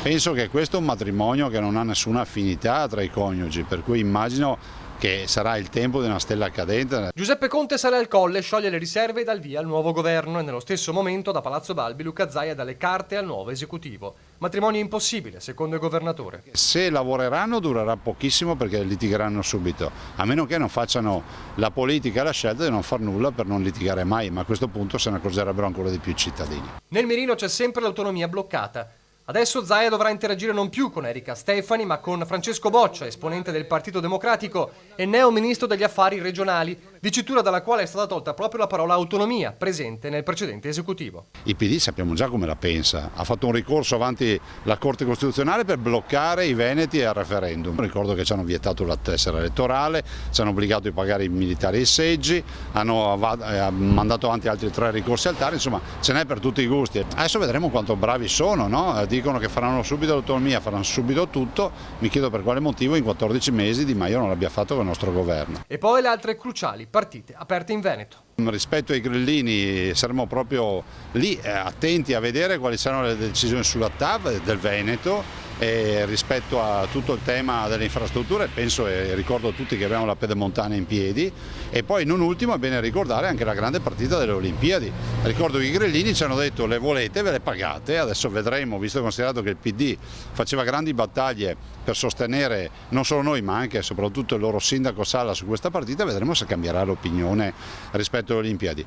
Penso che questo è un matrimonio che non ha nessuna affinità tra i coniugi, per cui immagino che sarà il tempo di una stella cadente. Giuseppe Conte sale al Colle, scioglie le riserve e dà il via al nuovo governo e nello stesso momento da Palazzo Balbi Luca Zaia dà le carte al nuovo esecutivo. Matrimonio impossibile, secondo il governatore. Se lavoreranno durerà pochissimo perché litigheranno subito, a meno che non facciano la politica la scelta di non far nulla per non litigare mai, ma a questo punto se ne accorgerebbero ancora di più i cittadini. Nel mirino c'è sempre l'autonomia bloccata. Adesso Zaia dovrà interagire non più con Erika Stefani, ma con Francesco Boccia, esponente del Partito Democratico e neo ministro degli affari regionali, dicitura dalla quale è stata tolta proprio la parola autonomia, presente nel precedente esecutivo. Il PD sappiamo già come la pensa, ha fatto un ricorso avanti la Corte Costituzionale per bloccare i veneti al referendum. Ricordo che ci hanno vietato la tessera elettorale, ci hanno obbligato a pagare i militari i seggi, hanno mandato avanti altri 3 ricorsi al TAR, insomma ce n'è per tutti i gusti. Adesso vedremo quanto bravi sono, no? Dicono che faranno subito l'autonomia, faranno subito tutto, mi chiedo per quale motivo in 14 mesi Di Maio non l'abbia fatto con il nostro governo. E poi le altre cruciali partite aperte in Veneto. Rispetto ai grillini saremo proprio lì attenti a vedere quali saranno le decisioni sulla TAV del Veneto e rispetto a tutto il tema delle infrastrutture penso e ricordo tutti che abbiamo la pedemontana in piedi e poi non ultimo è bene ricordare anche la grande partita delle Olimpiadi. Ricordo che i grillini ci hanno detto le volete, ve le pagate, adesso vedremo, visto e considerato che il PD faceva grandi battaglie per sostenere non solo noi ma anche e soprattutto il loro sindaco Sala su questa partita, vedremo se cambierà l'opinione rispetto alle Olimpiadi.